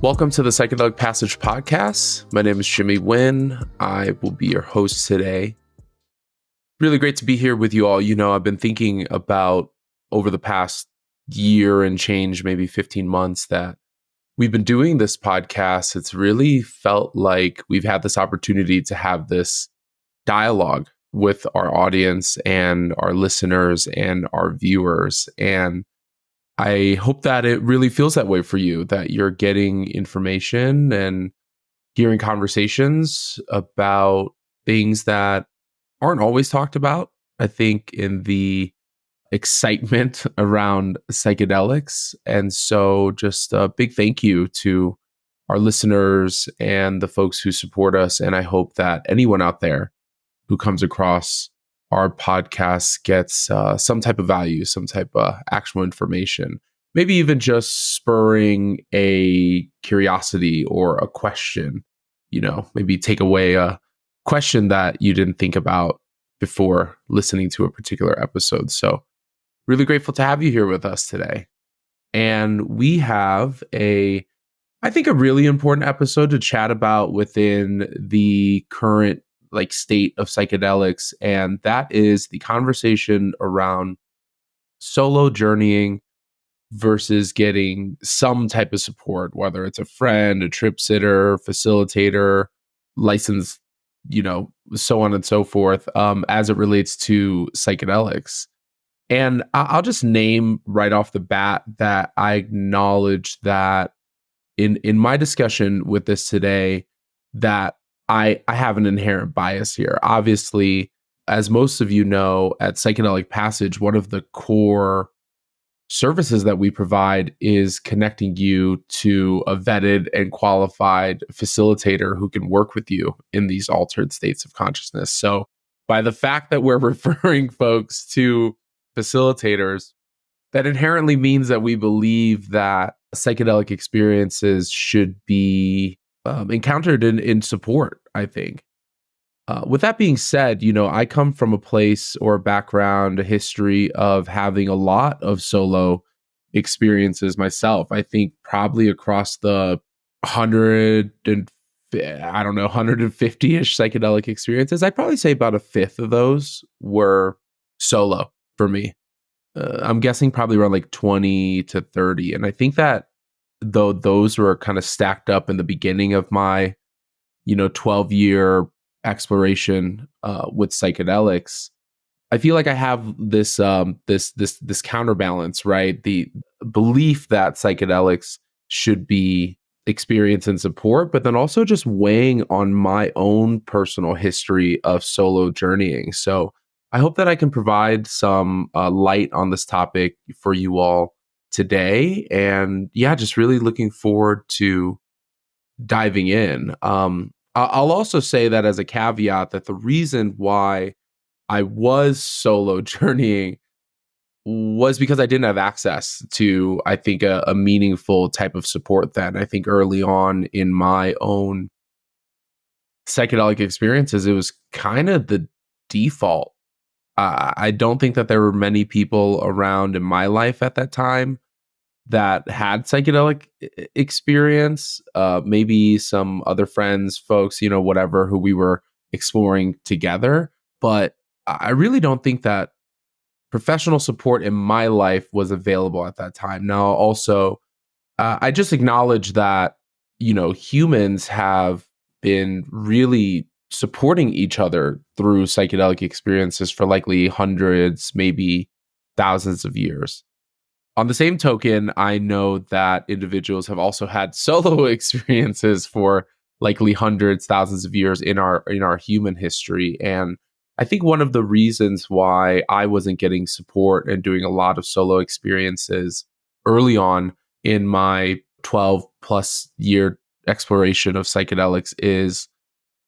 Welcome to the Psychedelic Passage Podcast. My name is Jimmy Nguyen. I will be your host today. Really great to be here with you all. You know, I've been thinking about over the past year and change, maybe 15 months, that we've been doing this podcast. It's really felt like we've had this opportunity to have this dialogue with our audience and our listeners and our viewers. And I hope that it really feels that way for you, that you're getting information and hearing conversations about things that aren't always talked about. I think in the excitement around psychedelics. And so just a big thank you to our listeners and the folks who support us. And I hope that anyone out there who comes across our podcast gets some type of value, some type of actual information, maybe even just spurring a curiosity or a question, maybe take away a question that you didn't think about before listening to a particular episode. So really grateful to have you here with us today. And we have I think a really important episode to chat about within the current state of psychedelics. And that is the conversation around solo journeying versus getting some type of support, whether it's a friend, a trip sitter, facilitator, licensed, so on and so forth, as it relates to psychedelics. And I'll just name right off the bat that I acknowledge that in my discussion with this today, that I have an inherent bias here. Obviously, as most of you know, at Psychedelic Passage, one of the core services that we provide is connecting you to a vetted and qualified facilitator who can work with you in these altered states of consciousness. So by the fact that we're referring folks to facilitators, that inherently means that we believe that psychedelic experiences should be encountered in support, I think. With that being said, I come from a place or a background, a history of having a lot of solo experiences myself. I think probably across the 150-ish psychedelic experiences, I'd probably say about a fifth of those were solo for me. I'm guessing probably around 20 to 30. And I think that though those were kind of stacked up in the beginning of my 12-year exploration with psychedelics, I feel like I have this this counterbalance, right? The belief that psychedelics should be experience and support, but then also just weighing on my own personal history of solo journeying. So I hope that I can provide some light on this topic for you all today. And yeah, just really looking forward to diving in. I'll also say that as a caveat that the reason why I was solo journeying was because I didn't have access to, I think, a meaningful type of support then. I think early on in my own psychedelic experiences, it was kind of the default. I don't think that there were many people around in my life at that time that had psychedelic experience, maybe some other friends, folks, whatever, who we were exploring together. But I really don't think that professional support in my life was available at that time. Now, also, I just acknowledge that, humans have been really supporting each other through psychedelic experiences for likely hundreds, maybe thousands of years. On the same token, I know that individuals have also had solo experiences for likely hundreds, thousands of years in our human history. And I think one of the reasons why I wasn't getting support and doing a lot of solo experiences early on in my 12 plus year exploration of psychedelics is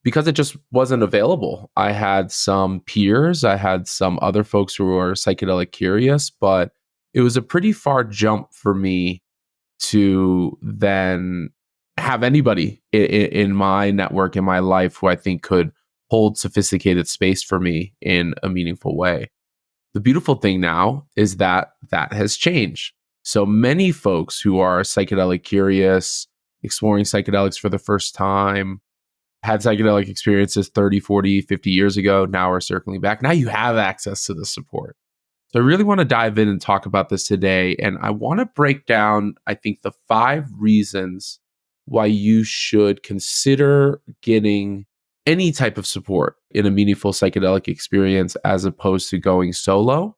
because it just wasn't available. I had some peers, I had some other folks who were psychedelic curious, but it was a pretty far jump for me to then have anybody in my network, in my life, who I think could hold sophisticated space for me in a meaningful way. The beautiful thing now is that that has changed. So many folks who are psychedelic curious, exploring psychedelics for the first time, had psychedelic experiences 30, 40, 50 years ago, now are circling back. Now you have access to the support. So I really want to dive in and talk about this today. And I want to break down, I think, the 5 reasons why you should consider getting any type of support in a meaningful psychedelic experience as opposed to going solo.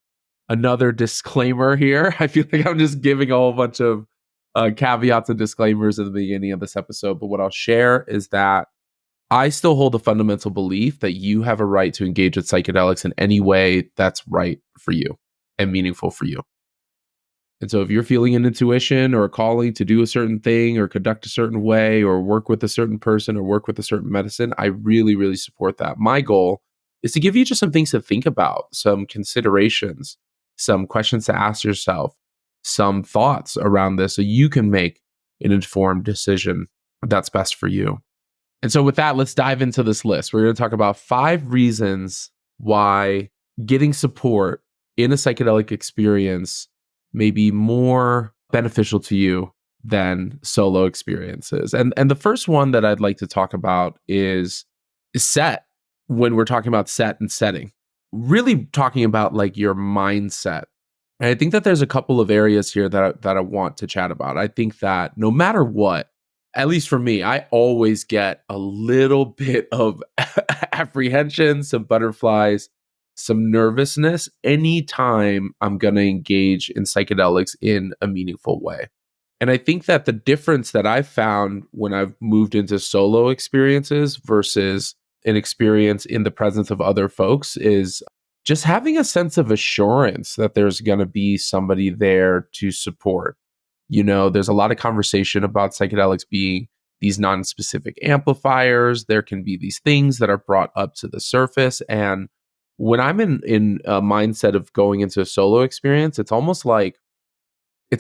Another disclaimer here. I feel like I'm just giving a whole bunch of caveats and disclaimers at the beginning of this episode. But what I'll share is that I still hold the fundamental belief that you have a right to engage with psychedelics in any way that's right for you and meaningful for you. And so if you're feeling an intuition or a calling to do a certain thing or conduct a certain way or work with a certain person or work with a certain medicine, I really, really support that. My goal is to give you just some things to think about, some considerations, some questions to ask yourself, some thoughts around this so you can make an informed decision that's best for you. And so with that, let's dive into this list. We're going to talk about 5 reasons why getting support in a psychedelic experience may be more beneficial to you than solo experiences. And the first one that I'd like to talk about is set, when we're talking about set and setting. Really talking about like your mindset. And I think that there's a couple of areas here that I want to chat about. I think that no matter what, at least for me, I always get a little bit of apprehension, some butterflies, some nervousness anytime I'm going to engage in psychedelics in a meaningful way. And I think that the difference that I've found when I've moved into solo experiences versus an experience in the presence of other folks is just having a sense of assurance that there's going to be somebody there to support. You know, there's a lot of conversation about psychedelics being these non-specific amplifiers. There can be these things that are brought up to the surface. And when I'm in a mindset of going into a solo experience, it's almost like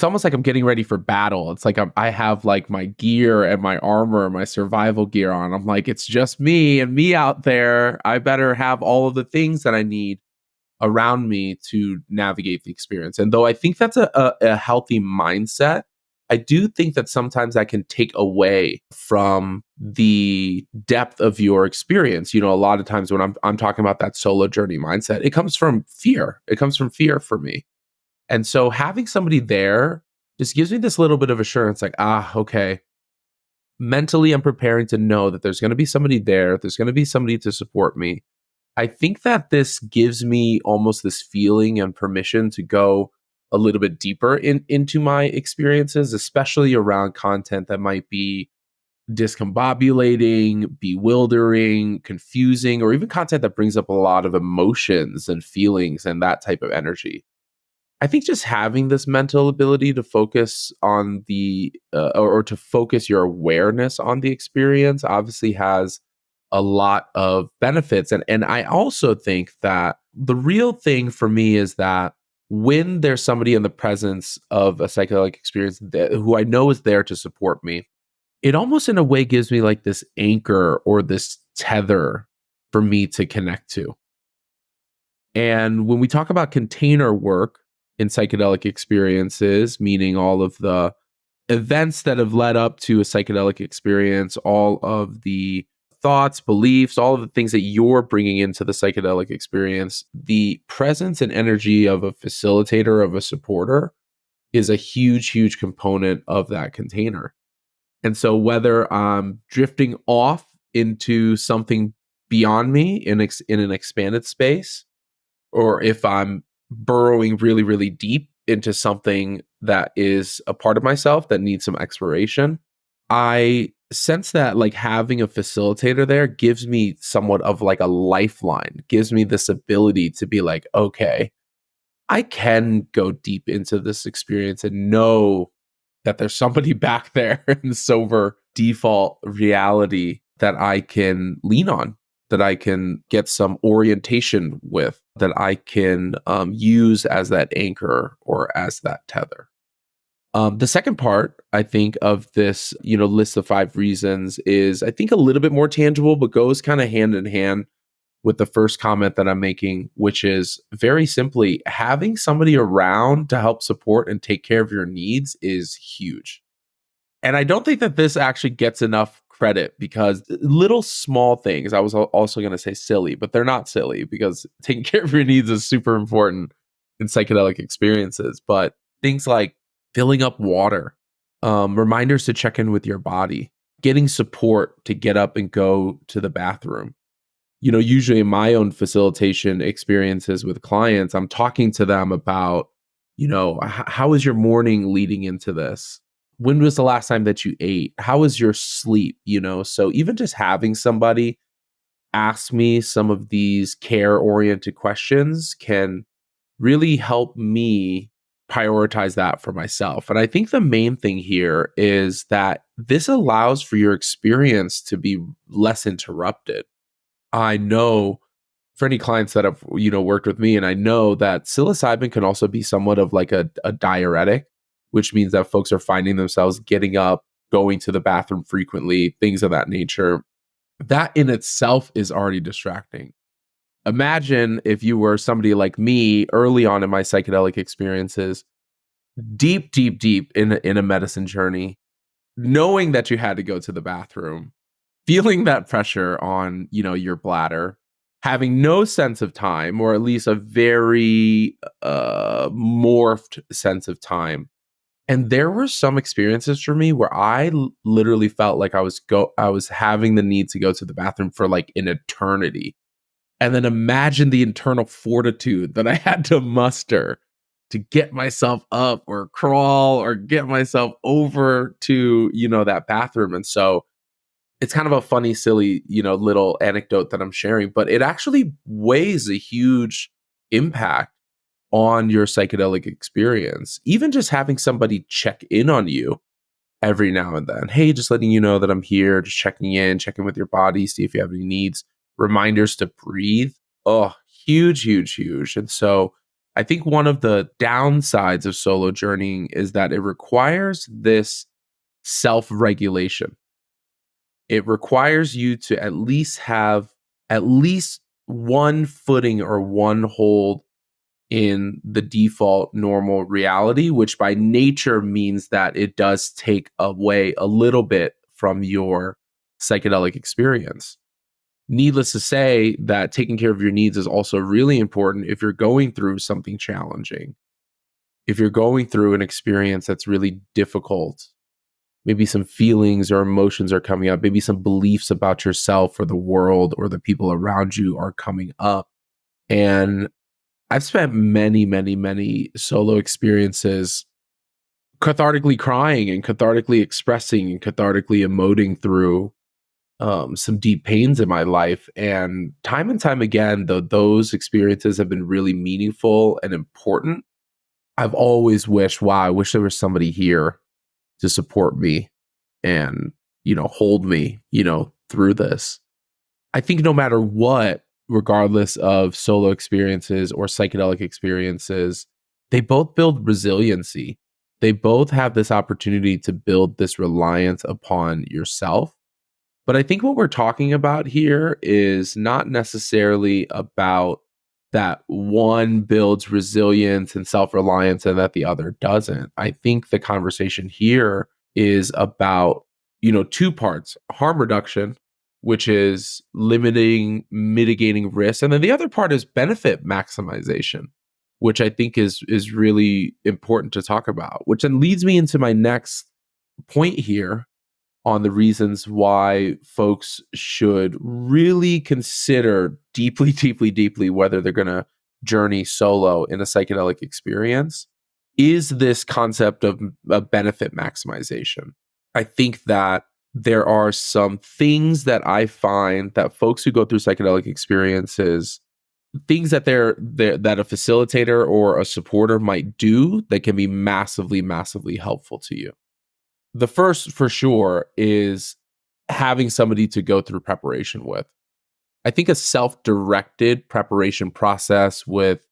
I'm getting ready for battle. It's like I have like my gear and my armor, my survival gear on. I'm like, it's just me and me out there. I better have all of the things that I need around me to navigate the experience. And though I think that's a healthy mindset, I do think that sometimes that can take away from the depth of your experience. You know, a lot of times when I'm talking about that solo journey mindset, it comes from fear. It comes from fear for me. And so having somebody there just gives me this little bit of assurance, like, okay, mentally I'm preparing to know that there's going to be somebody there. There's going to be somebody to support me. I think that this gives me almost this feeling and permission to go a little bit deeper into my experiences, especially around content that might be discombobulating, bewildering, confusing, or even content that brings up a lot of emotions and feelings and that type of energy. I think just having this mental ability to focus on or to focus your awareness on the experience obviously has a lot of benefits. And I also think that the real thing for me is that when there's somebody in the presence of a psychedelic experience who I know is there to support me, it almost in a way gives me like this anchor or this tether for me to connect to. And when we talk about container work in psychedelic experiences, meaning all of the events that have led up to a psychedelic experience, all of the thoughts, beliefs, all of the things that you're bringing into the psychedelic experience, the presence and energy of a facilitator, of a supporter, is a huge, huge component of that container. And so whether I'm drifting off into something beyond me in an expanded space, or if I'm burrowing really, really deep into something that is a part of myself that needs some exploration, I sense that like having a facilitator there gives me somewhat of like a lifeline, gives me this ability to be like, okay, I can go deep into this experience and know that there's somebody back there in sober default reality that I can lean on, that I can get some orientation with, that I can use as that anchor or as that tether. The second part, I think, of this, list of 5 reasons is, I think, a little bit more tangible, but goes kind of hand in hand with the first comment that I'm making, which is very simply having somebody around to help support and take care of your needs is huge. And I don't think that this actually gets enough credit because little small things, I was also going to say silly, but they're not silly because taking care of your needs is super important in psychedelic experiences. But things like filling up water, reminders to check in with your body, getting support to get up and go to the bathroom. Usually in my own facilitation experiences with clients, I'm talking to them about, how is your morning leading into this? When was the last time that you ate? How was your sleep? So even just having somebody ask me some of these care oriented questions can really help me prioritize that for myself. And I think the main thing here is that this allows for your experience to be less interrupted. I know for any clients that have, worked with me, and I know that psilocybin can also be somewhat of like a diuretic, which means that folks are finding themselves getting up, going to the bathroom frequently, things of that nature. That in itself is already distracting. Imagine if you were somebody like me early on in my psychedelic experiences, deep, deep, deep in a medicine journey, knowing that you had to go to the bathroom, feeling that pressure on, your bladder, having no sense of time, or at least a very morphed sense of time. And there were some experiences for me where I literally felt like I was having the need to go to the bathroom for like an eternity. And then imagine the internal fortitude that I had to muster to get myself up or crawl or get myself over to, that bathroom. And so it's kind of a funny, silly, little anecdote that I'm sharing, but it actually weighs a huge impact on your psychedelic experience. Even just having somebody check in on you every now and then. Hey, just letting you know that I'm here, just checking with your body, see if you have any needs, reminders to breathe. Oh, huge, huge, huge. And so I think one of the downsides of solo journeying is that it requires this self-regulation. It requires you to at least have at least one footing or one hold in the default normal reality, which by nature means that it does take away a little bit from your psychedelic experience. Needless to say that taking care of your needs is also really important if you're going through something challenging. If you're going through an experience that's really difficult, maybe some feelings or emotions are coming up, maybe some beliefs about yourself or the world or the people around you are coming up. And I've spent many, many, many solo experiences cathartically crying and cathartically expressing and cathartically emoting through some deep pains in my life. And time again, though those experiences have been really meaningful and important, I've always wished, wow, I wish there was somebody here to support me and, hold me, through this. I think no matter what, regardless of solo experiences or psychedelic experiences, they both build resiliency. They both have this opportunity to build this reliance upon yourself. But I think what we're talking about here is not necessarily about that one builds resilience and self reliance and that the other doesn't. I think the conversation here is about, two parts: harm reduction, which is mitigating risk. And then the other part is benefit maximization, which I think is really important to talk about, which then leads me into my next point here on the reasons why folks should really consider deeply, deeply, deeply whether they're going to journey solo in a psychedelic experience is this concept of benefit maximization. I think that there are some things that I find that folks who go through psychedelic experiences, things that that a facilitator or a supporter might do that can be massively, massively helpful to you. The first, for sure, is having somebody to go through preparation with. I think a self-directed preparation process with,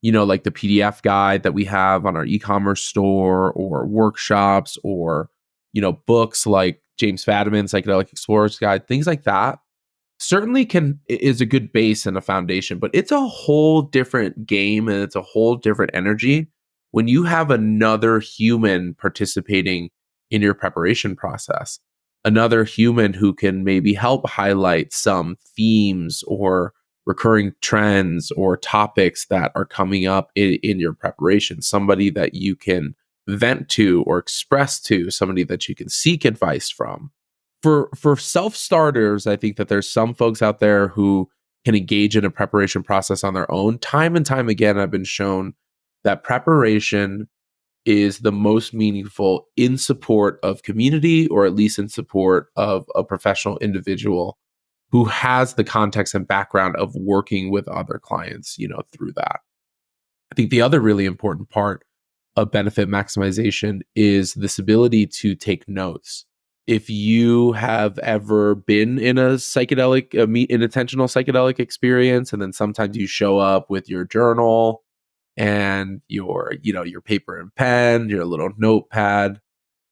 like the PDF guide that we have on our e-commerce store, or workshops, or, books like James Fadiman's Psychedelic Explorer's Guide, things like that, certainly is a good base and a foundation, but it's a whole different game and it's a whole different energy when you have another human participating in your preparation process. Another human who can maybe help highlight some themes or recurring trends or topics that are coming up in your preparation. Somebody that you can vent to or express to, somebody that you can seek advice from. For self-starters, I think that there's some folks out there who can engage in a preparation process on their own. Time and time again, I've been shown that preparation is the most meaningful in support of community, or at least in support of a professional individual who has the context and background of working with other clients, through that. I think the other really important part of benefit maximization is this ability to take notes. If you have ever been in a psychedelic, an intentional psychedelic experience, and then sometimes you show up with your journal and your paper and pen, your little notepad.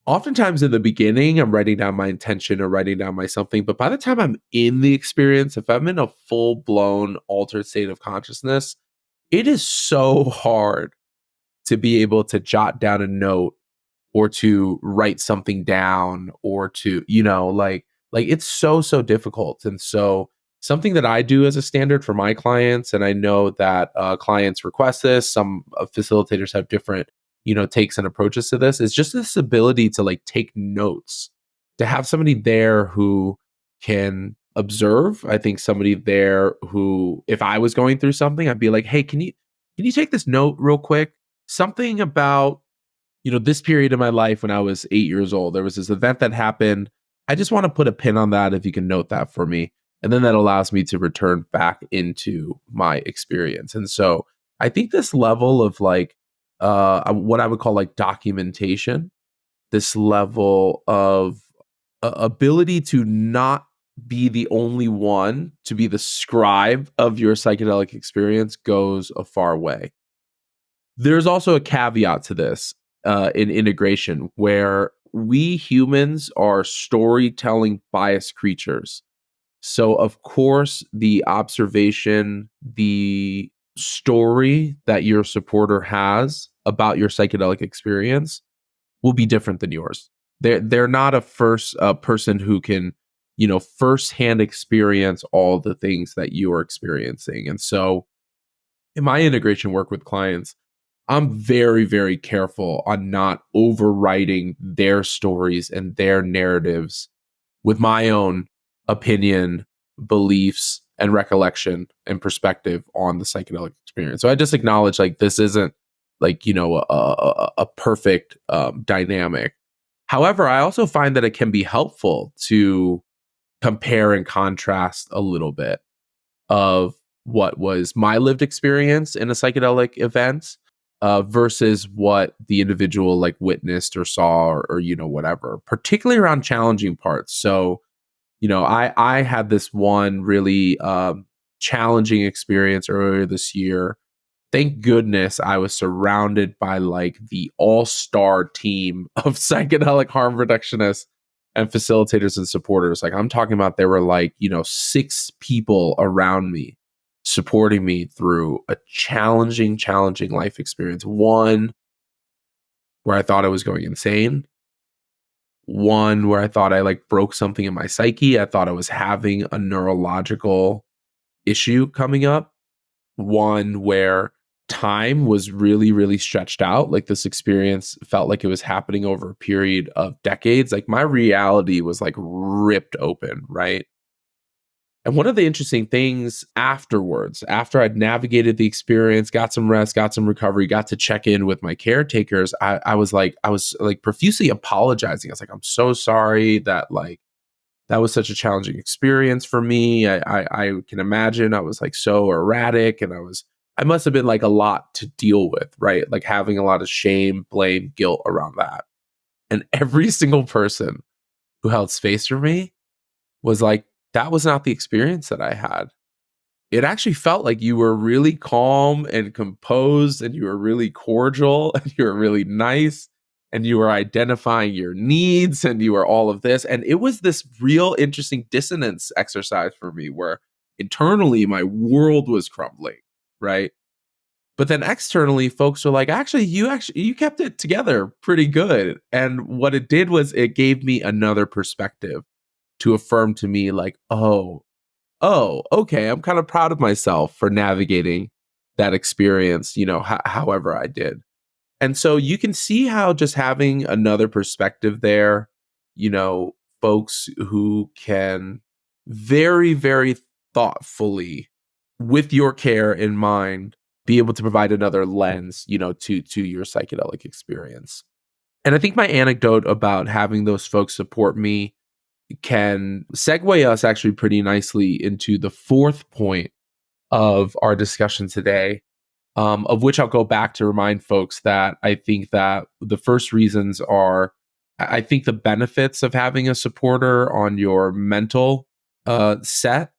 Oftentimes in the beginning, I'm writing down my intention or writing down my something, but by the time I'm in the experience, if I'm in a full blown altered state of consciousness, it is so hard to be able to jot down a note or to write something down or to, like it's so difficult. And so something that I do as a standard for my clients, and I know that clients request this, some facilitators have different, takes and approaches to this, is just this ability to like take notes, to have somebody there who can observe. I think somebody there who, if I was going through something, I'd be like, hey, can you take this note real quick? Something about, this period of my life when I was 8 years old, there was this event that happened. I just want to put a pin on that if you can note that for me. And then that allows me to return back into my experience. And so I think this level of like, what I would call like documentation, this level of ability to not be the only one to be the scribe of your psychedelic experience goes a far way. There's also a caveat to this in integration, where we humans are storytelling biased creatures. So, of course, the observation, the story that your supporter has about your psychedelic experience will be different than yours. They're not a first person who can, firsthand experience all the things that you are experiencing. And so, in my integration work with clients, I'm very, very careful on not overwriting their stories and their narratives with my own opinion, beliefs, and recollection and perspective on the psychedelic experience. So I just acknowledge like this isn't like, a perfect dynamic. However, I also find that it can be helpful to compare and contrast a little bit of what was my lived experience in a psychedelic event versus what the individual like witnessed or saw or whatever, particularly around challenging parts. So, I had this one really challenging experience earlier this year. Thank goodness I was surrounded by like the all-star team of psychedelic harm reductionists and facilitators and supporters. Like I'm talking about, there were like, 6 people around me supporting me through a challenging life experience. One where I thought I was going insane. One where I thought I like broke something in my psyche. I thought I was having a neurological issue coming up. One where time was really, really stretched out. Like this experience felt like it was happening over a period of decades. Like my reality was like ripped open, right? And one of the interesting things afterwards, after I'd navigated the experience, got some rest, got some recovery, got to check in with my caretakers, I was profusely apologizing. I was like, I'm so sorry that like that was such a challenging experience for me. I can imagine I was like so erratic, and I must have been like a lot to deal with, right? Like having a lot of shame, blame, guilt around that. And every single person who held space for me was like, that was not the experience that I had. It actually felt like you were really calm and composed, and you were really cordial, and you were really nice, and you were identifying your needs, and you were all of this. And it was this real interesting dissonance exercise for me, where internally my world was crumbling, right? But then externally, folks are like, actually you kept it together pretty good. And what it did was it gave me another perspective to affirm to me like, okay, I'm kind of proud of myself for navigating that experience, however I did. And so you can see how just having another perspective there, you know, folks who can very, very thoughtfully, with your care in mind, be able to provide another lens, to your psychedelic experience. And I think my anecdote about having those folks support me can segue us actually pretty nicely into the fourth point of our discussion today, of which I'll go back to remind folks that I think that the first reasons are, I think the benefits of having a supporter on your mental set.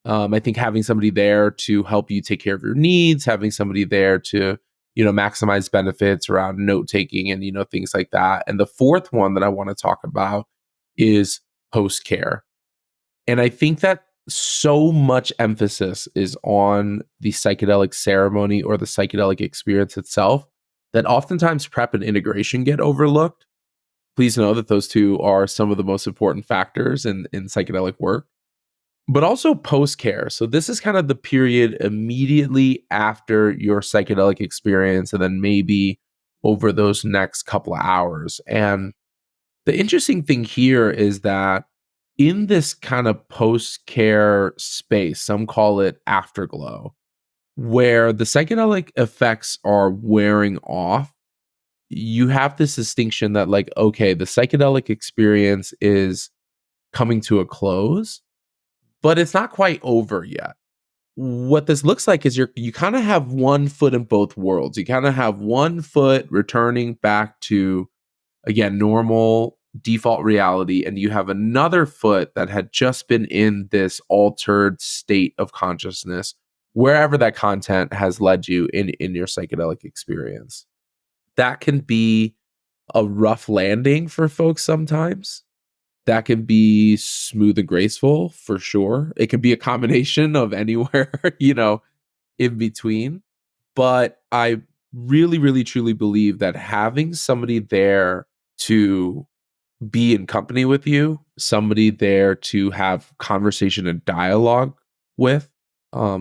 I think having somebody there to help you take care of your needs, having somebody there to, maximize benefits around note taking and, things like that. And the fourth one that I want to talk about is post care. And I think that so much emphasis is on the psychedelic ceremony or the psychedelic experience itself that oftentimes prep and integration get overlooked. Please know that those two are some of the most important factors in psychedelic work, but also post care. So, this is kind of the period immediately after your psychedelic experience, and then maybe over those next couple of hours. And the interesting thing here is that in this kind of post care space, some call it afterglow, where the psychedelic effects are wearing off, you have this distinction that, like, okay, the psychedelic experience is coming to a close, but it's not quite over yet. What this looks like is you kind of have one foot in both worlds. You kind of have one foot returning back to, again, normal default reality, and you have another foot that had just been in this altered state of consciousness, wherever that content has led you in your psychedelic experience. That can be a rough landing for folks sometimes. That can be smooth and graceful for sure. It can be a combination of anywhere, in between. But I really, really, truly believe that having somebody there to be in company with you, somebody there to have conversation and dialogue with,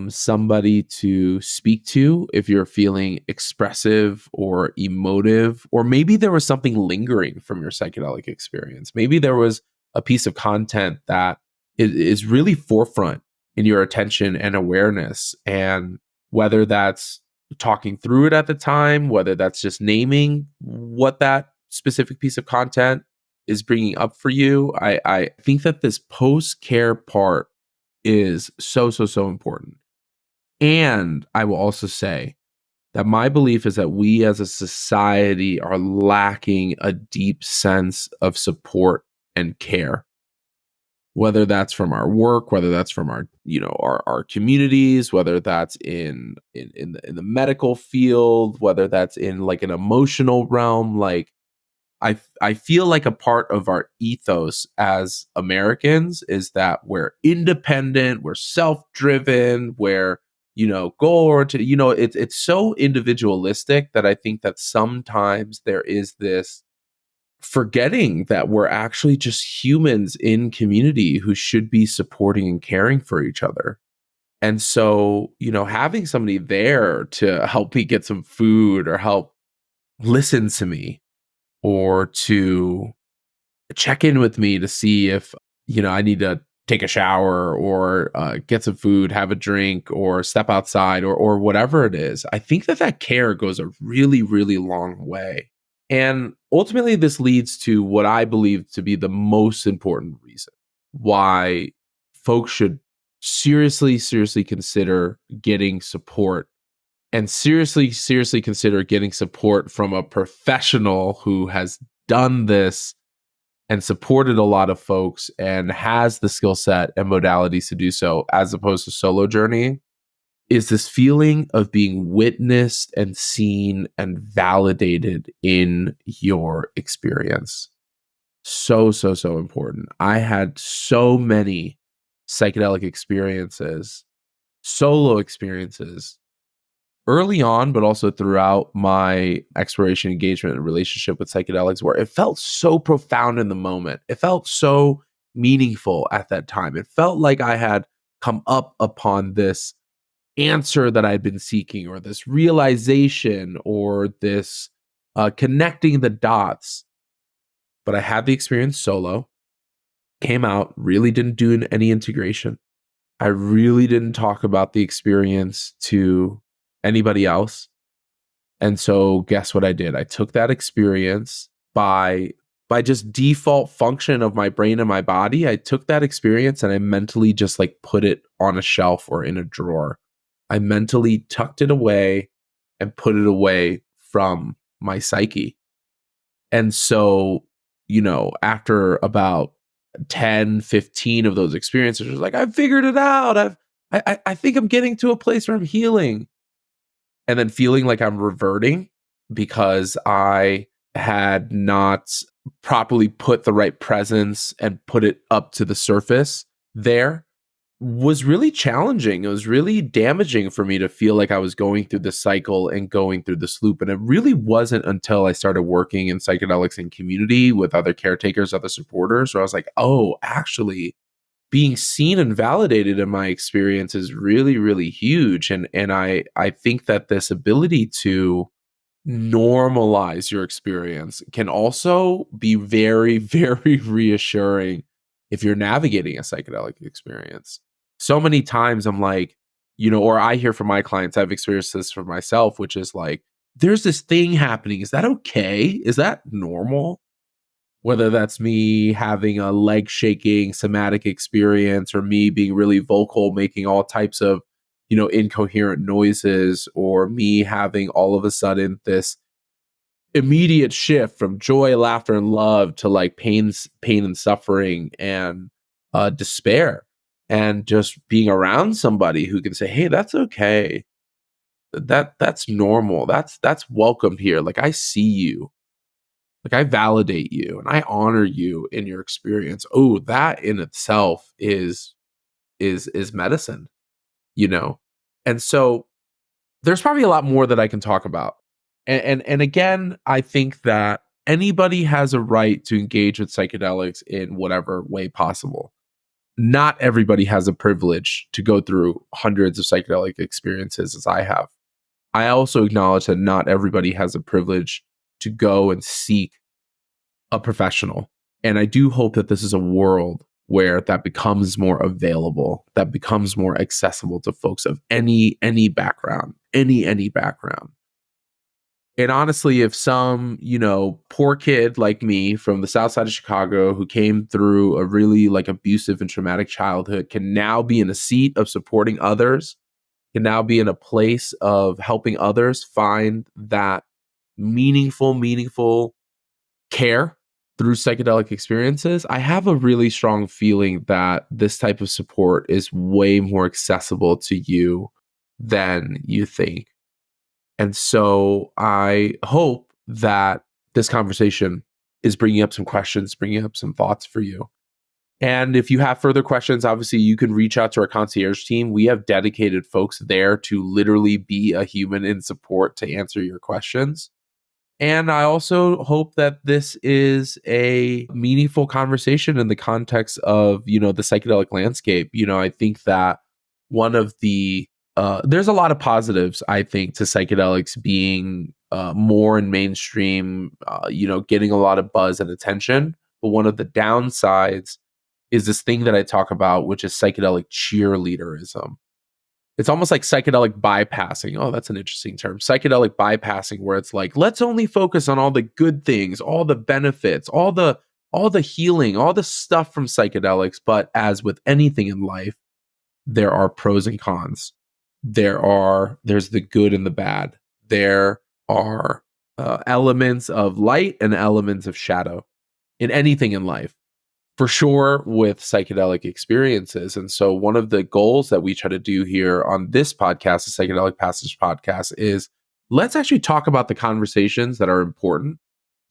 somebody to speak to if you're feeling expressive or emotive, or maybe there was something lingering from your psychedelic experience. Maybe there was a piece of content that is really forefront in your attention and awareness. And whether that's talking through it at the time, whether that's just naming what that specific piece of content is bringing up for you, I think that this post care part is so, so, so important. And I will also say that my belief is that we as a society are lacking a deep sense of support and care, whether that's from our work, whether that's from our, our communities, whether that's in the medical field, whether that's in like an emotional realm. Like, I feel like a part of our ethos as Americans is that we're independent, we're self-driven, we're, goal oriented. It's so individualistic that I think that sometimes there is this forgetting that we're actually just humans in community who should be supporting and caring for each other. And so, having somebody there to help me get some food or help listen to me or to check in with me to see if, I need to take a shower or get some food, have a drink, or step outside, or whatever it is. I think that care goes a really, really long way. And ultimately, this leads to what I believe to be the most important reason why folks should seriously, seriously consider getting support, and seriously, seriously consider getting support from a professional who has done this and supported a lot of folks and has the skill set and modalities to do so, as opposed to solo journeying, is this feeling of being witnessed and seen and validated in your experience. So, so, so important. I had so many psychedelic experiences, solo experiences, early on, but also throughout my exploration, engagement, and relationship with psychedelics, where it felt so profound in the moment. It felt so meaningful at that time. It felt like I had come up upon this answer that I'd been seeking, or this realization, or this connecting the dots. But I had the experience solo, came out, really didn't do any integration. I really didn't talk about the experience to anybody else. And so guess what I did? I took that experience by just default function of my brain and my body. I took that experience and I mentally just like put it on a shelf or in a drawer. I mentally tucked it away and put it away from my psyche. And so, after about 10, 15 of those experiences, it was like, I've figured it out. I think I'm getting to a place where I'm healing. And then feeling like I'm reverting because I had not properly put the right presence and put it up to the surface there was really challenging. It was really damaging for me to feel like I was going through this cycle and going through this loop. And it really wasn't until I started working in psychedelics in community with other caretakers, other supporters, where I was like, oh, actually, being seen and validated in my experience is really, really huge. And I think that this ability to normalize your experience can also be very, very reassuring if you're navigating a psychedelic experience. So many times I'm like, or I hear from my clients, I've experienced this for myself, which is like, there's this thing happening. Is that okay? Is that normal? Whether that's me having a leg shaking somatic experience, or me being really vocal, making all types of, incoherent noises, or me having all of a sudden this immediate shift from joy, laughter, and love to like pain and suffering and despair, and just being around somebody who can say, hey, that's okay. That's normal. That's welcome here. Like, I see you. Like, I validate you and I honor you in your experience. Oh, that in itself is medicine, you know? And so there's probably a lot more that I can talk about. And again, I think that anybody has a right to engage with psychedelics in whatever way possible. Not everybody has a privilege to go through hundreds of psychedelic experiences as I have. I also acknowledge that not everybody has a privilege to go and seek a professional. And I do hope that this is a world where that becomes more available, that becomes more accessible to folks of any background, any background. And honestly, if some, poor kid like me from the south side of Chicago who came through a really like abusive and traumatic childhood can now be in a seat of supporting others, can now be in a place of helping others find that meaningful care through psychedelic experiences, I have a really strong feeling that this type of support is way more accessible to you than you think. And so I hope that this conversation is bringing up some questions, bringing up some thoughts for you. And if you have further questions, obviously you can reach out to our concierge team. We have dedicated folks there to literally be a human in support to answer your questions. And I also hope that this is a meaningful conversation in the context of, the psychedelic landscape. I think that one of the there's a lot of positives, I think, to psychedelics being more in mainstream, getting a lot of buzz and attention. But one of the downsides is this thing that I talk about, which is psychedelic cheerleaderism. It's almost like psychedelic bypassing. Oh, that's an interesting term. Psychedelic bypassing, where it's like, let's only focus on all the good things, all the benefits, all the healing, all the stuff from psychedelics. But as with anything in life, there are pros and cons. There's the good and the bad. There are elements of light and elements of shadow in anything in life. For sure with psychedelic experiences. And so one of the goals that we try to do here on this podcast, the Psychedelic Passage Podcast, is let's actually talk about the conversations that are important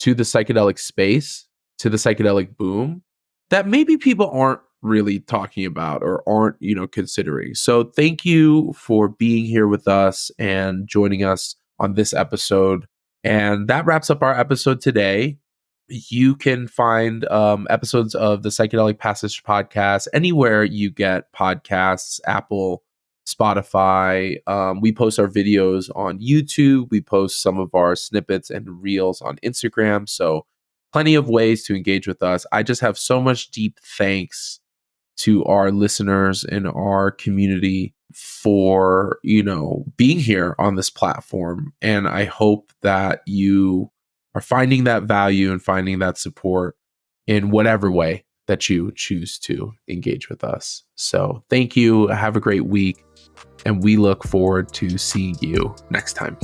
to the psychedelic space, to the psychedelic boom, that maybe people aren't really talking about or aren't, considering. So thank you for being here with us and joining us on this episode. And that wraps up our episode today. You can find episodes of the Psychedelic Passage podcast anywhere you get podcasts, Apple, Spotify. We post our videos on YouTube. We post some of our snippets and reels on Instagram. So plenty of ways to engage with us. I just have so much deep thanks to our listeners in our community for, being here on this platform. And I hope that you are finding that value and finding that support in whatever way that you choose to engage with us. So thank you. Have a great week. And we look forward to seeing you next time.